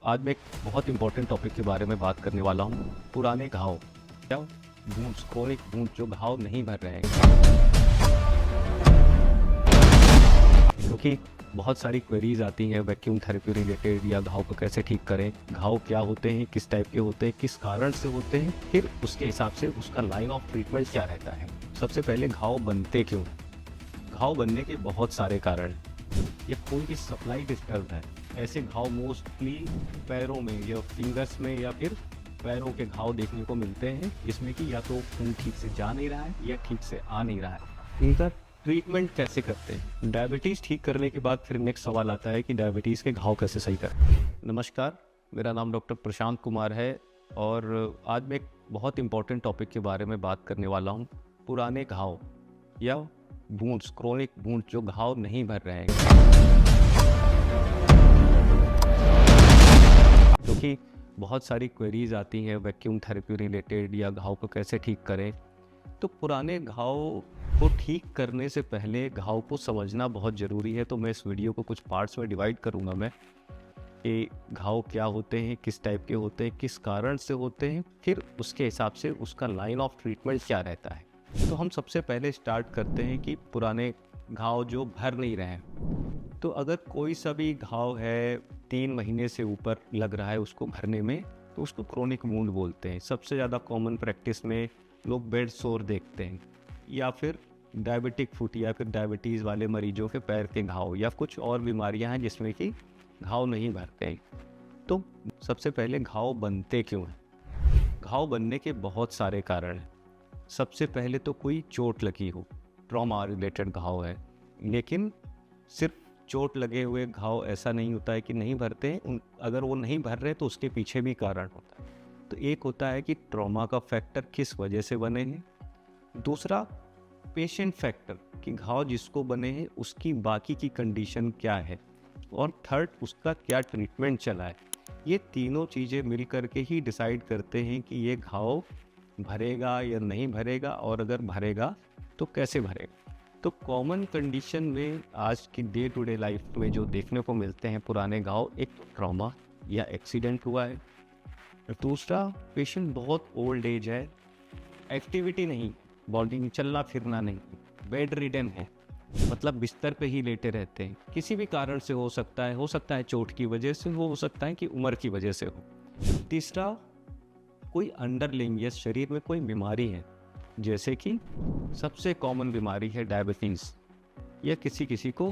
आज मैं एक बहुत इंपॉर्टेंट टॉपिक के बारे में बात करने वाला हूँ। पुराने घाव क्या वुंड्स, क्रोनिक वुंड, जो घाव नहीं भर रहे हैं। क्योंकि बहुत सारी क्वेरीज आती हैं वैक्यूम थेरेपी रिलेटेड, या घाव को कैसे ठीक करें, घाव क्या होते हैं, किस टाइप के होते हैं, किस कारण से होते हैं, फिर उसके हिसाब से उसका लाइन ऑफ ट्रीटमेंट क्या रहता है। सबसे पहले घाव बनते क्यों? घाव बनने के बहुत सारे कारण हैं। ये खून की सप्लाई डिस्टर्ब है। ऐसे घाव मोस्टली पैरों में या फिंगर्स में या फिर पैरों के घाव देखने को मिलते हैं, जिसमें कि या तो खून ठीक से जा नहीं रहा है या ठीक से आ नहीं रहा है। इनका ट्रीटमेंट कैसे करते हैं? डायबिटीज़ ठीक करने के बाद फिर नेक्स्ट सवाल आता है कि डायबिटीज़ के घाव कैसे सही करें। नमस्कार, मेरा नाम डॉक्टर प्रशांत कुमार है और आज मैं एक बहुत इंपॉर्टेंट टॉपिक के बारे में बात करने वाला हूँ। पुराने घाव या वुंड्स, क्रोनिक वुंड्स, जो घाव नहीं भर रहे हैं। क्योंकि बहुत सारी क्वेरीज आती हैं वैक्यूम थेरेपी रिलेटेड, या घाव को कैसे ठीक करें। तो पुराने घाव को ठीक करने से पहले घाव को समझना बहुत ज़रूरी है। तो मैं इस वीडियो को कुछ पार्ट्स में डिवाइड करूँगा मैं, कि घाव क्या होते हैं, किस टाइप के होते हैं, किस कारण से होते हैं, फिर उसके हिसाब से उसका लाइन ऑफ ट्रीटमेंट क्या रहता है। तो हम सबसे पहले स्टार्ट करते हैं कि पुराने घाव जो भर नहीं रहे हैं। तो अगर कोई सा भी घाव है 3 महीने से ऊपर लग रहा है उसको भरने में, तो उसको क्रोनिक वुंड बोलते हैं। सबसे ज़्यादा कॉमन प्रैक्टिस में लोग बेड सोर देखते हैं, या फिर डायबिटिक फुट, या फिर डायबिटीज़ वाले मरीजों के पैर के घाव, या कुछ और बीमारियां हैं जिसमें कि घाव नहीं भरते हैं। तो सबसे पहले घाव बनते क्यों हैं? घाव बनने के बहुत सारे कारण हैं। सबसे पहले तो कोई चोट लगी हो, ट्रॉमा रिलेटेड घाव है। लेकिन सिर्फ चोट लगे हुए घाव ऐसा नहीं होता है कि नहीं भरते हैं। अगर वो नहीं भर रहे तो उसके पीछे भी कारण होता है। तो एक होता है कि ट्रॉमा का फैक्टर किस वजह से बने हैं। दूसरा पेशेंट फैक्टर, कि घाव जिसको बने हैं उसकी बाकी की कंडीशन क्या है। और थर्ड, उसका क्या ट्रीटमेंट चला है। ये तीनों चीज़ें मिल करके ही डिसाइड करते हैं कि ये घाव भरेगा या नहीं भरेगा, और अगर भरेगा तो कैसे भरेगा। तो कॉमन कंडीशन में आज की डे टू डे लाइफ में जो देखने को मिलते हैं पुराने घाव, एक तो ट्रॉमा या एक्सीडेंट हुआ है। दूसरा, पेशेंट बहुत ओल्ड एज है, एक्टिविटी नहीं, बॉडी में चलना फिरना नहीं, बेड रिडन है, मतलब बिस्तर पे ही लेटे रहते हैं। किसी भी कारण से हो सकता है चोट की वजह से हो सकता है कि उम्र की वजह से हो। तीसरा, कोई अंडरलिंग या शरीर में कोई बीमारी है, जैसे कि सबसे कॉमन बीमारी है डायबिटीज़, या किसी को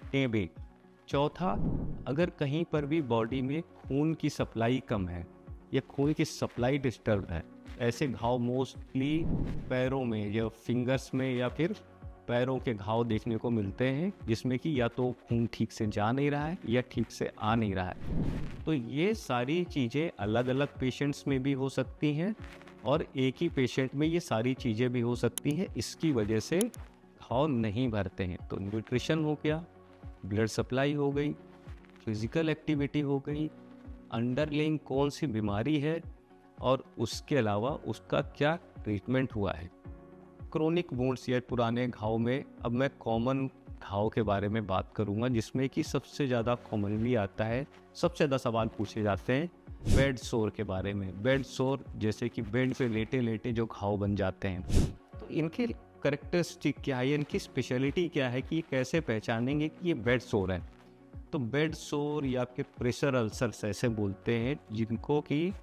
टीबी। चौथा, अगर कहीं पर भी बॉडी में खून की सप्लाई कम है या खून की सप्लाई डिस्टर्ब है। ऐसे घाव मोस्टली पैरों में या फिंगर्स में या फिर पैरों के घाव देखने को मिलते हैं, जिसमें कि या तो खून ठीक से जा नहीं रहा है या ठीक से आ नहीं रहा है। तो ये सारी चीज़ें अलग अलग पेशेंट्स में भी हो सकती हैं, और एक ही पेशेंट में ये सारी चीज़ें भी हो सकती हैं। इसकी वजह से घाव नहीं भरते हैं। तो न्यूट्रिशन हो गया, ब्लड सप्लाई हो गई, फिजिकल एक्टिविटी हो गई, अंडरलाइंग कौन सी बीमारी है, और उसके अलावा उसका क्या ट्रीटमेंट हुआ है। क्रोनिक वुंड्स या पुराने घाव में अब मैं कॉमन घाव के बारे में बात करूंगा, जिसमें कि सबसे ज़्यादा कॉमनली आता है, सबसे ज़्यादा सवाल पूछे जाते हैं बेड सोर के बारे में। बेड सोर, जैसे कि बेड पे लेटे लेटे जो घाव बन जाते हैं। तो इनके करेक्टरिस्टिक क्या है, इनकी स्पेशलिटी क्या है, कि कैसे पहचानेंगे कि ये बेड सोर है। तो बेड सोर या फिर प्रेशर अल्सर्स ऐसे बोलते हैं, जिनको कि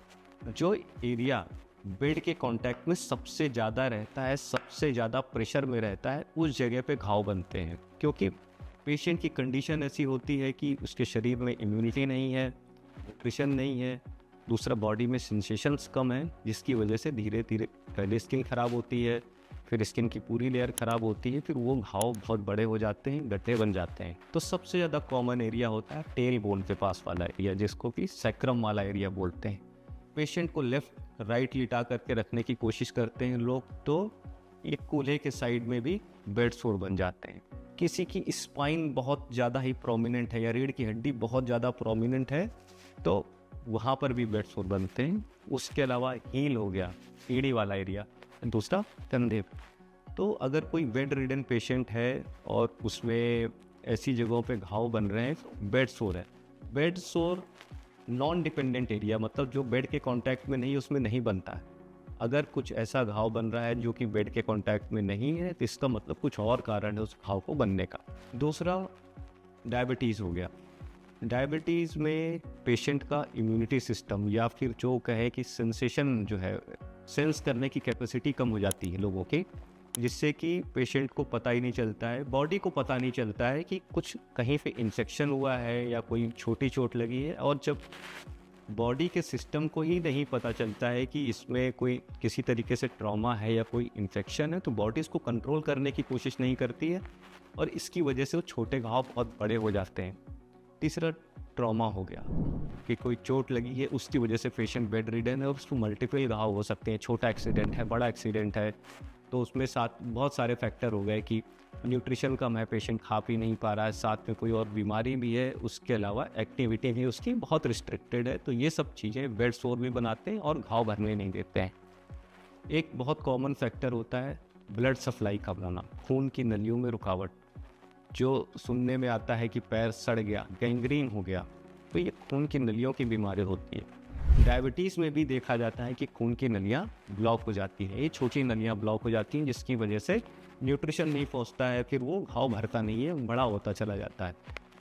जो एरिया बेड के कांटेक्ट में सबसे ज़्यादा रहता है, सबसे ज़्यादा प्रेशर में रहता है, उस जगह पे घाव बनते हैं। क्योंकि पेशेंट की कंडीशन ऐसी होती है कि उसके शरीर में इम्यूनिटी नहीं है, न्यूट्रिशन नहीं है, दूसरा बॉडी में सेंसेशंस कम है, जिसकी वजह से धीरे धीरे पहले स्किन ख़राब होती है, फिर स्किन की पूरी लेयर ख़राब होती है, फिर वो घाव बहुत बड़े हो जाते हैं, गड्ढे बन जाते हैं। तो सबसे ज़्यादा कॉमन एरिया होता है टेल बोन के पास वाला एरिया, जिसको कि सैक्रम वाला एरिया बोलते हैं। पेशेंट को लेफ्ट राइट लिटा करके रखने की कोशिश करते हैं लोग, तो एक कूल्हे के साइड में भी बेड सोर बन जाते हैं। किसी की स्पाइन बहुत ज़्यादा ही प्रोमिनेंट है, या रीढ़ की हड्डी बहुत ज़्यादा प्रोमिनेंट है, तो वहाँ पर भी बेड सोर बनते हैं। उसके अलावा हील हो गया, एड़ी वाला एरिया, दूसरा कंधे। तो अगर कोई बेड रिडन पेशेंट है और उसमें ऐसी जगहों पे घाव बन रहे हैं, तो बेड सोर है। बेड सोर नॉन डिपेंडेंट एरिया, मतलब जो बेड के कांटेक्ट में नहीं, उसमें नहीं बनता है। अगर कुछ ऐसा घाव बन रहा है जो कि बेड के कांटेक्ट में नहीं है, तो इसका मतलब कुछ और कारण है उस घाव को बनने का। दूसरा, डायबिटीज़ हो गया। डायबिटीज़ में पेशेंट का इम्यूनिटी सिस्टम या फिर जो कहे कि सेंसेशन जो है, सेंस करने की कैपेसिटी कम हो जाती है लोगों की, जिससे कि पेशेंट को पता ही नहीं चलता है, बॉडी को पता नहीं चलता है कि कुछ कहीं पे इन्फेक्शन हुआ है या कोई छोटी चोट लगी है। और जब बॉडी के सिस्टम को ही नहीं पता चलता है कि इसमें कोई किसी तरीके से ट्रॉमा है या कोई इन्फेक्शन है, तो बॉडी इसको कंट्रोल करने की कोशिश नहीं करती है और इसकी वजह से वो छोटे घाव बहुत बड़े हो जाते हैं। तीसरा, ट्रॉमा हो गया कि कोई चोट लगी है, उसकी वजह से पेशेंट बेड रिडन है और उसको मल्टीपल घाव हो सकते हैं। छोटा एक्सीडेंट है, बड़ा एक्सीडेंट है, तो उसमें साथ बहुत सारे फैक्टर हो गए कि न्यूट्रिशन कम है, पेशेंट खा पी नहीं पा रहा है, साथ में कोई और बीमारी भी है, उसके अलावा एक्टिविटी भी उसकी बहुत रिस्ट्रिक्टेड है। तो ये सब चीज़ें बेड सोर भी बनाते हैं और घाव भरने नहीं देते हैं। एक बहुत कॉमन फैक्टर होता है ब्लड सप्लाई का बनाना, खून की नलियों में रुकावट, जो सुनने में आता है कि पैर सड़ गया, गैंग्रीन हो गया, तो ये खून की नलियों की बीमारी होती है। डायबिटीज़ में भी देखा जाता है कि खून की नलियाँ ब्लॉक हो जाती हैं, ये छोटी नलियाँ ब्लॉक हो जाती हैं, जिसकी वजह से न्यूट्रिशन नहीं पहुंचता है, फिर वो घाव भरता नहीं है, बड़ा होता चला जाता है।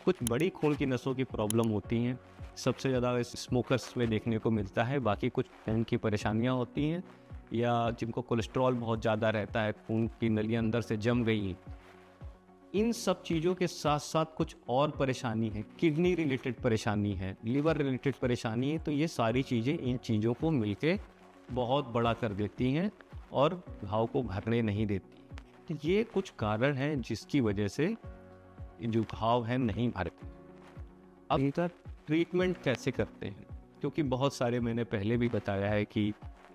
कुछ बड़ी खून की नसों की प्रॉब्लम होती हैं, सबसे ज़्यादा स्मोकर्स में देखने को मिलता है। बाकी कुछ खून की परेशानियाँ होती हैं या जिनको कोलेस्ट्रॉल बहुत ज़्यादा रहता है, खून की नलियाँ अंदर से जम गई हैं। इन सब चीज़ों के साथ साथ कुछ और परेशानी है, किडनी रिलेटेड परेशानी है, लिवर रिलेटेड परेशानी है, तो ये सारी चीज़ें इन चीज़ों को मिलके बहुत बड़ा कर देती हैं और घाव को भरने नहीं देती। तो ये कुछ कारण हैं जिसकी वजह से जो घाव है नहीं भरते। अब इनका ट्रीटमेंट कैसे करते हैं, क्योंकि बहुत सारे मैंने पहले भी बताया है कि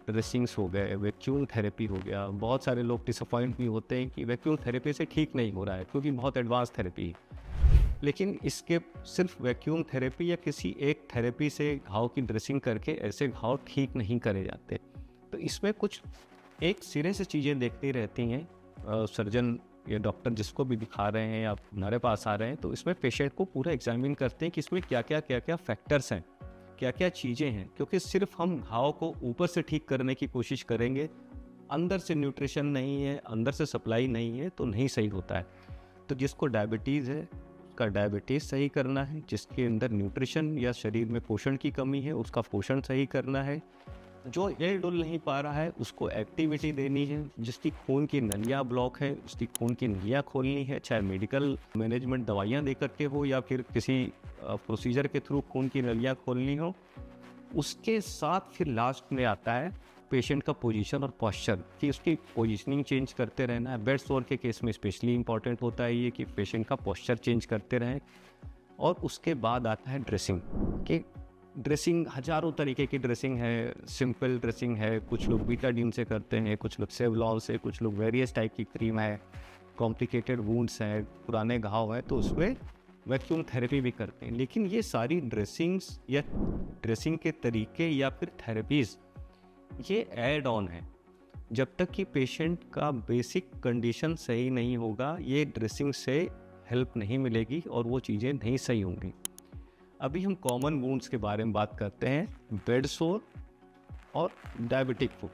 ड्रेसिंग्स हो गए, वैक्यूम थेरेपी हो गया। बहुत सारे लोग डिसअपॉइंट भी होते हैं कि वैक्यूम थेरेपी से ठीक नहीं हो रहा है क्योंकि बहुत एडवांस थेरेपी है। लेकिन इसके सिर्फ वैक्यूम थेरेपी या किसी एक थेरेपी से घाव की ड्रेसिंग करके ऐसे घाव ठीक नहीं करे जाते। तो इसमें कुछ एक सिरे से चीज़ें देखती रहती हैं सर्जन या डॉक्टर जिसको भी दिखा रहे हैं या हमारे पास आ रहे हैं, तो इसमें पेशेंट को पूरा एग्जामिन करते हैं कि इसमें क्या क्या फैक्टर्स हैं, क्या क्या चीज़ें हैं। क्योंकि सिर्फ हम घाव को ऊपर से ठीक करने की कोशिश करेंगे, अंदर से न्यूट्रिशन नहीं है, अंदर से सप्लाई नहीं है, तो नहीं सही होता है। तो जिसको डायबिटीज़ है उसका डायबिटीज़ सही करना है, जिसके अंदर न्यूट्रिशन या शरीर में पोषण की कमी है उसका पोषण सही करना है, जो हिल डुल नहीं पा रहा है उसको एक्टिविटी देनी है, जिसकी खून की नलियाँ ब्लॉक है उसकी खून की नलियाँ खोलनी है, चाहे मेडिकल मैनेजमेंट दवाइयाँ दे करके हो या फिर किसी प्रोसीजर के थ्रू खून की नलियाँ खोलनी हो। उसके साथ फिर लास्ट में आता है पेशेंट का पोजीशन और पोस्चर, कि उसकी पोजीशनिंग चेंज करते रहना है। बेड सोर के केस में स्पेशली इंपॉर्टेंट होता है ये कि पेशेंट का पोस्चर चेंज करते रहें। और उसके बाद आता है ड्रेसिंग, कि ड्रेसिंग हज़ारों तरीके की ड्रेसिंग है, सिंपल ड्रेसिंग है, कुछ लोग बीटाडीन से करते हैं, कुछ लोग सेवलॉन से, कुछ लोग वेरियस टाइप की क्रीम है, कॉम्प्लिकेटेड वुंड्स हैं, पुराने घाव हैं तो उसमें वैक्यूम थेरेपी भी करते हैं। लेकिन ये सारी ड्रेसिंग्स या ड्रेसिंग के तरीके या फिर थेरेपीज़ ये ऐड ऑन है। जब तक कि पेशेंट का बेसिक कंडीशन सही नहीं होगा, ये ड्रेसिंग से हेल्प नहीं मिलेगी और वो चीज़ें नहीं सही होंगी। अभी हम कॉमन वुंड्स के बारे में बात करते हैं। बेड सोर और डायबिटिक फुट,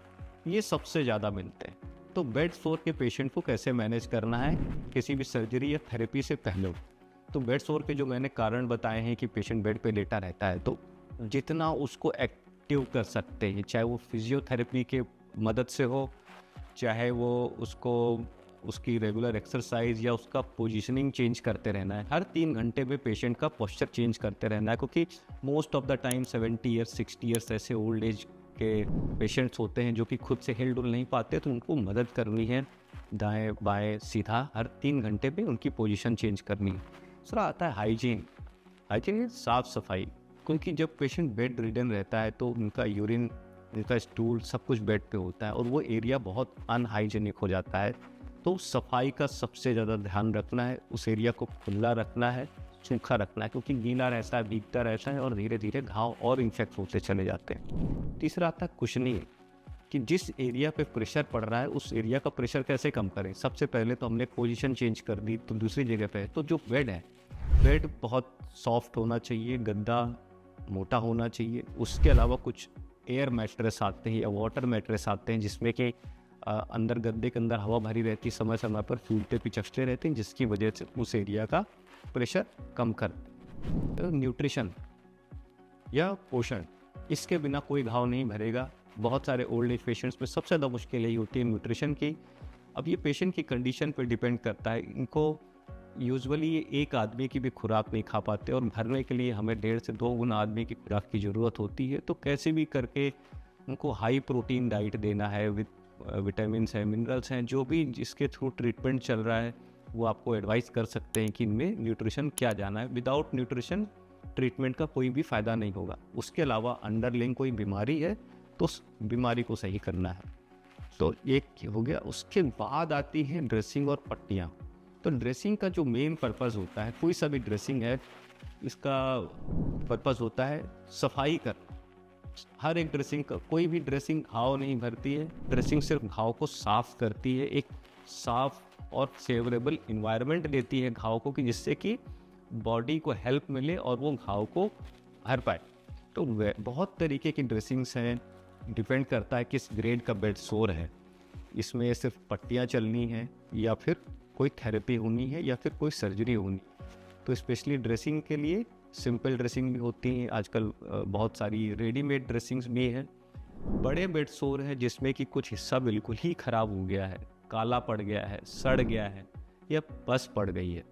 ये सबसे ज़्यादा मिलते हैं। तो बेड सोर के पेशेंट को कैसे मैनेज करना है किसी भी सर्जरी या थेरेपी से पहले। तो बेड सोर के जो मैंने कारण बताए हैं कि पेशेंट बेड पे लेटा रहता है, तो जितना उसको एक्टिव कर सकते हैं, चाहे वो फिजियोथेरेपी के मदद से हो, चाहे वो उसको उसकी रेगुलर एक्सरसाइज या उसका पोजीशनिंग चेंज करते रहना है। हर 3 घंटे में पेशेंट का पोस्चर चेंज करते रहना है, क्योंकि most of the time 70 years 60 years ऐसे ओल्ड एज के पेशेंट्स होते हैं जो कि खुद से हिल डुल नहीं पाते, तो उनको मदद करनी है दाएं बाएं सीधा, हर 3 घंटे में उनकी पोजीशन चेंज करनी है। दूसरा आता है हाइजीन। हाइजीन साफ़ सफाई, क्योंकि जब पेशेंट बेड रिडन रहता है तो उनका यूरिन, उनका स्टूल सब कुछ बेड पे होता है और वो एरिया बहुत अनहाइजीनिक हो जाता है। तो सफाई का सबसे ज़्यादा ध्यान रखना है, उस एरिया को खुला रखना है, सूखा रखना है, क्योंकि गीला रहता है, भीगता रहता है और धीरे धीरे घाव और इन्फेक्ट होते चले जाते हैं। तीसरा आता है कुशनिंग, कि जिस एरिया पे प्रेशर पड़ रहा है उस एरिया का प्रेशर कैसे कम करें। सबसे पहले तो हमने पोजीशन चेंज कर दी, तो दूसरी जगह पे तो जो बेड है, बेड बहुत सॉफ्ट होना चाहिए, गद्दा मोटा होना चाहिए। उसके अलावा कुछ एयर मैट्रेस आते हैं या वाटर मैट्रेस आते हैं जिसमें कि अंदर गद्दे के अंदर हवा भरी रहती है, समय समय पर फूलते पिचकते रहते हैं, जिसकी वजह से उस एरिया का प्रेशर कम कर। तो न्यूट्रिशन या पोषण, इसके बिना कोई घाव नहीं भरेगा। बहुत सारे ओल्ड एज पेशेंट्स में सबसे ज़्यादा मुश्किल यही होती है न्यूट्रिशन की। अब ये पेशेंट की कंडीशन पर डिपेंड करता है। इनको यूजुअली एक आदमी की भी खुराक नहीं खा पाते और भरने के लिए हमें 1.5 से 2 गुना आदमी की खुराक की ज़रूरत होती है। तो कैसे भी करके उनको हाई प्रोटीन डाइट देना है, विद विटामिन्स हैं, मिनरल्स हैं, जो भी जिसके थ्रू ट्रीटमेंट चल रहा है वो आपको एडवाइस कर सकते हैं कि इनमें न्यूट्रिशन क्या जाना है। विदाउट न्यूट्रिशन ट्रीटमेंट का कोई भी फ़ायदा नहीं होगा। उसके अलावा अंडरलिंग कोई बीमारी है तो उस बीमारी को सही करना है। तो एक हो गया। उसके बाद आती है ड्रेसिंग और पट्टियाँ। तो ड्रेसिंग का जो मेन पर्पज़ होता है, कोई सा भी ड्रेसिंग है, इसका पर्पज़ होता है सफाई कर। हर एक ड्रेसिंग का, कोई भी ड्रेसिंग घाव नहीं भरती है। ड्रेसिंग सिर्फ घाव को साफ़ करती है, एक साफ और फेवरेबल इन्वायरमेंट देती है घाव को, कि जिससे कि बॉडी को हेल्प मिले और वो घाव को भर पाए। तो बहुत तरीके की ड्रेसिंग्स हैं, डिपेंड करता है किस ग्रेड का बेड सोर है। इसमें सिर्फ पट्टियाँ चलनी हैं या फिर कोई थेरेपी होनी है या फिर कोई सर्जरी होनी। तो स्पेशली ड्रेसिंग के लिए सिंपल ड्रेसिंग भी होती हैं आजकल, बहुत सारी रेडीमेड ड्रेसिंग्स भी हैं। बड़े बेड सोर हैं जिसमें कि कुछ हिस्सा बिल्कुल ही ख़राब हो गया है, काला पड़ गया है, सड़ गया है या पस पड़ गई है,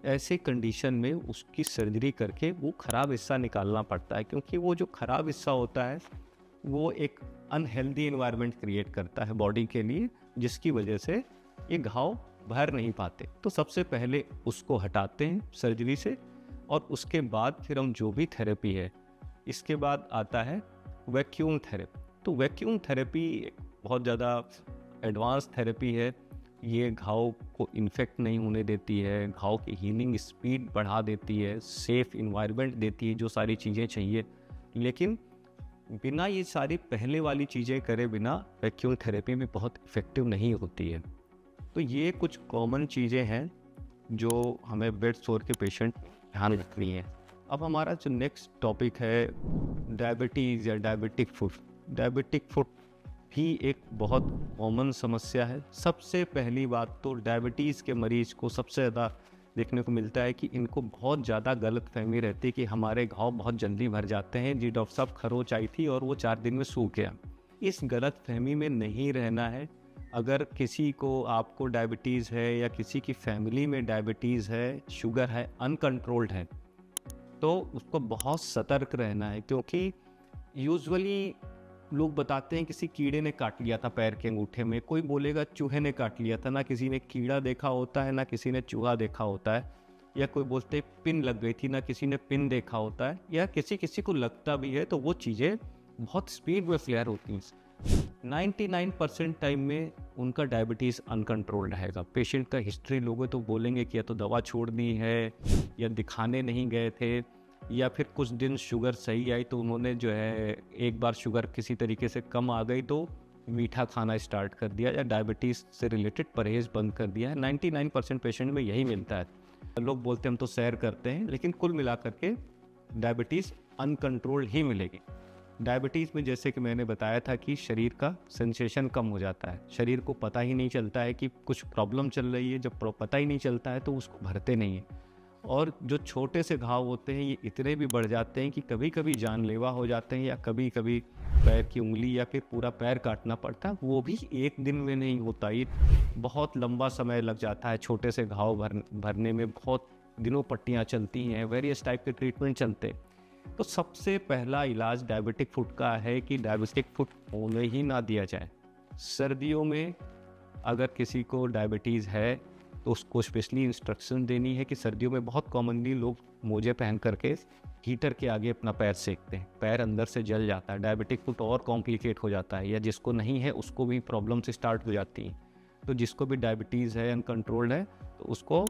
ऐसे कंडीशन में उसकी सर्जरी करके वो ख़राब हिस्सा निकालना पड़ता है। क्योंकि वो जो ख़राब हिस्सा होता है वो एक अनहेल्दी एनवायरनमेंट क्रिएट करता है बॉडी के लिए, जिसकी वजह से ये घाव भर नहीं पाते। तो सबसे पहले उसको हटाते हैं सर्जरी से, और उसके बाद फिर हम जो भी थेरेपी है, इसके बाद आता है वैक्यूम थेरेपी। तो वैक्यूम थेरेपी बहुत ज़्यादा एडवांस थेरेपी है। ये घाव को इन्फेक्ट नहीं होने देती है, घाव की हीलिंग स्पीड बढ़ा देती है, सेफ इन्वायरमेंट देती है, जो सारी चीज़ें चाहिए। लेकिन बिना ये सारी पहले वाली चीज़ें करे बिना वैक्यूम थेरेपी में बहुत इफ़ेक्टिव नहीं होती है। तो ये कुछ कॉमन चीज़ें हैं जो हमें बेड सोर के पेशेंट ध्यान रखनी है। अब हमारा जो नेक्स्ट टॉपिक है डायबिटीज़ या डायबिटिक फुट। डायबिटिक फुट भी एक बहुत कॉमन समस्या है। सबसे पहली बात तो डायबिटीज़ के मरीज़ को सबसे ज़्यादा देखने को मिलता है कि इनको बहुत ज़्यादा गलतफहमी रहती है कि हमारे घाव बहुत जल्दी भर जाते हैं, जी डॉक्टर साहब खरोच आई थी और वो 4 दिन में सूख गया। इस गलतफहमी में नहीं रहना है। अगर किसी को, आपको डायबिटीज़ है या किसी की फैमिली में डायबिटीज़ है, शुगर है, अनकंट्रोल्ड है, तो उसको बहुत सतर्क रहना है। क्योंकि यूजुअली लोग बताते हैं किसी कीड़े ने काट लिया था पैर के अंगूठे में, कोई बोलेगा चूहे ने काट लिया था। ना किसी ने कीड़ा देखा होता है, ना किसी ने चूहा देखा होता है। या कोई बोलते पिन लग गई थी, ना किसी ने पिन देखा होता है। या किसी को लगता भी है तो वो चीज़ें बहुत स्पीड में फ्लेयर होती हैं। 99% टाइम में उनका डायबिटीज़ अनकंट्रोल्ड रहेगा। पेशेंट का हिस्ट्री लोगे तो बोलेंगे कि या तो दवा छोड़ दी है, या दिखाने नहीं गए थे, या फिर कुछ दिन शुगर सही आई तो उन्होंने जो है एक बार शुगर किसी तरीके से कम आ गई तो मीठा खाना स्टार्ट कर दिया, या डायबिटीज़ से रिलेटेड परहेज़ बंद कर दिया है। 99% पेशेंट में यही मिलता है। लोग बोलते हैं हम तो सैर करते हैं, लेकिन कुल मिलाकर के डायबिटीज़ अनकंट्रोल्ड ही मिलेगी। डायबिटीज़ में जैसे कि मैंने बताया था कि शरीर का सेंसेशन कम हो जाता है, शरीर को पता ही नहीं चलता है कि कुछ प्रॉब्लम चल रही है। जब पता ही नहीं चलता है तो उसको भरते नहीं है। और जो छोटे से घाव होते हैं ये इतने भी बढ़ जाते हैं कि कभी कभी जानलेवा हो जाते हैं, या कभी कभी पैर की उंगली या फिर पूरा पैर काटना पड़ता है। वो भी एक दिन में नहीं होता, ये बहुत लंबा समय लग जाता है। छोटे से घाव भरने में बहुत दिनों पट्टियाँ चलती हैं, वेरियस टाइप के ट्रीटमेंट चलते हैं। तो सबसे पहला इलाज डायबिटिक फुट का है कि डायबिटिक फुट होने ही ना दिया जाए। सर्दियों में अगर किसी को डायबिटीज़ है तो उसको स्पेशली इंस्ट्रक्शन देनी है कि सर्दियों में बहुत कॉमनली लोग मोजे पहन करके हीटर के आगे अपना पैर सेकते हैं, पैर अंदर से जल जाता है, डायबिटिक फुट और कॉम्प्लिकेट हो जाता है। या जिसको नहीं है उसको भी प्रॉब्लम से स्टार्ट हो जाती हैं। तो जिसको भी डायबिटीज़ है, अनकंट्रोल्ड है, तो उसको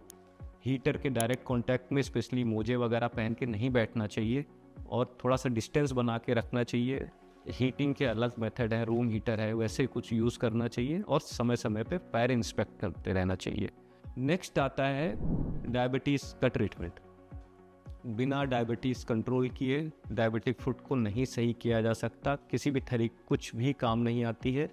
हीटर के डायरेक्ट कॉन्टैक्ट में स्पेशली मोजे वगैरह पहन के नहीं बैठना चाहिए, और थोड़ा सा डिस्टेंस बना के रखना चाहिए। हीटिंग के अलग मेथड है, रूम हीटर है, वैसे कुछ यूज़ करना चाहिए, और समय समय पे पैर इंस्पेक्ट करते रहना चाहिए। नेक्स्ट आता है डायबिटीज़ का ट्रीटमेंट। बिना डायबिटीज़ कंट्रोल किए डायबिटिक फुट को नहीं सही किया जा सकता। किसी भी तरीके कुछ भी काम नहीं आती है।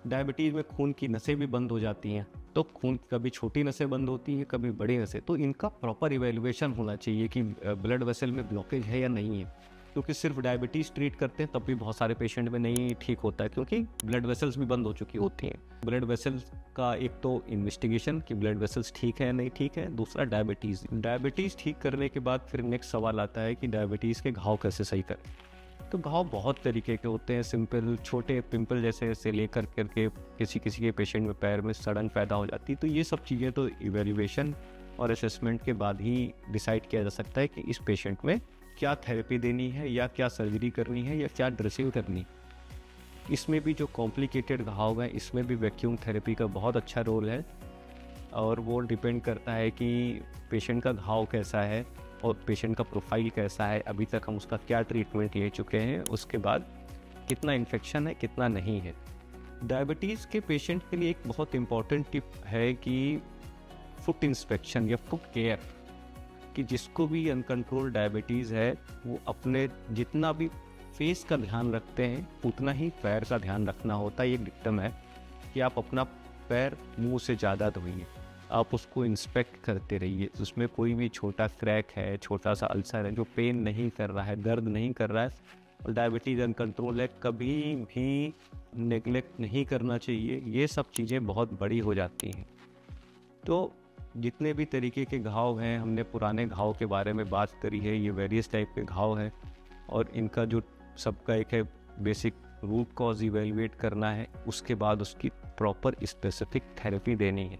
डायबिटीज़ में खून की नसें भी बंद हो जाती हैं, तो खून कभी छोटी नसें बंद होती हैं, कभी बड़ी नसें, तो इनका प्रॉपर इवैल्यूएशन होना चाहिए कि ब्लड वेसल में ब्लॉकेज है या नहीं है। क्योंकि सिर्फ डायबिटीज़ ट्रीट करते हैं तब भी बहुत सारे पेशेंट में नहीं ठीक होता है, क्योंकि ब्लड वेसल्स भी बंद हो चुकी होती हैं। ब्लड वेसल्स का एक तो इन्वेस्टिगेशन कि ब्लड वेसल्स ठीक है या नहीं ठीक है, दूसरा डायबिटीज़ ठीक करने के बाद फिर नेक्स्ट सवाल आता है कि डायबिटीज़ के घाव कैसे सही करें। तो घाव बहुत तरीके के होते हैं, सिंपल छोटे पिंपल जैसे से लेकर करके किसी के पेशेंट में पैर में सड़न पैदा हो जाती है। तो ये सब चीज़ें तो इवैल्यूएशन और असेसमेंट के बाद ही डिसाइड किया जा सकता है कि इस पेशेंट में क्या थेरेपी देनी है या क्या सर्जरी करनी है या क्या ड्रेसिंग करनी। इसमें भी जो कॉम्प्लिकेटेड घाव हैं इसमें भी वैक्यूम थेरेपी का बहुत अच्छा रोल है, और वो डिपेंड करता है कि पेशेंट का घाव कैसा है और पेशेंट का प्रोफाइल कैसा है, अभी तक हम उसका क्या ट्रीटमेंट ले चुके हैं, उसके बाद कितना इन्फेक्शन है कितना नहीं है। डायबिटीज़ के पेशेंट के लिए एक बहुत इम्पॉर्टेंट टिप है कि फुट इंस्पेक्शन या फुट केयर, कि जिसको भी अनकंट्रोल डायबिटीज़ है वो अपने जितना भी फेस का ध्यान रखते हैं उतना ही पैर का ध्यान रखना होता है। ये डिक्टम है कि आप अपना पैर मुंह से ज़्यादा धोइए, आप उसको इंस्पेक्ट करते रहिए। उसमें कोई भी छोटा क्रैक है, छोटा सा अल्सर है जो पेन नहीं कर रहा है, दर्द नहीं कर रहा है, और डायबिटीज़ अनकंट्रोल है, कभी भी नेगलेक्ट नहीं करना चाहिए। ये सब चीज़ें बहुत बड़ी हो जाती हैं। तो जितने भी तरीके के घाव हैं, हमने पुराने घाव के बारे में बात करी है, ये वेरियस टाइप के घाव हैं, और इनका जो सबका एक है बेसिक रूट कॉज इवेलुएट करना है, उसके बाद उसकी प्रॉपर स्पेसिफिक थेरेपी देनी है।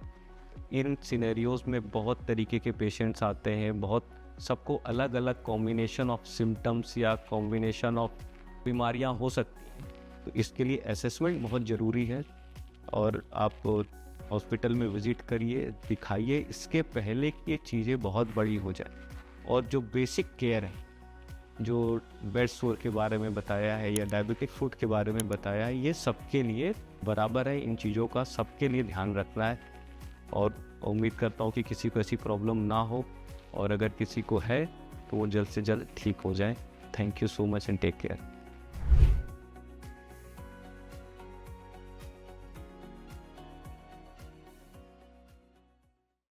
इन सिनेरियोज़ में बहुत तरीके के पेशेंट्स आते हैं, बहुत सबको अलग अलग कॉम्बिनेशन ऑफ सिम्टम्स या कॉम्बिनेशन ऑफ बीमारियां हो सकती हैं। तो इसके लिए असेसमेंट बहुत ज़रूरी है, और आप हॉस्पिटल में विज़िट करिए, दिखाइए, इसके पहले कि ये चीज़ें बहुत बड़ी हो जाए। और जो बेसिक केयर है, जो बेड सोर के बारे में बताया है या डायबिटिक फुट के बारे में बताया है, ये सबके लिए बराबर है। इन चीज़ों का सबके लिए ध्यान रखना है, और उम्मीद करता हूँ कि किसी को ऐसी प्रॉब्लम ना हो, और अगर किसी को है तो वो जल्द से जल्द ठीक हो जाए। Thank you so much and take care.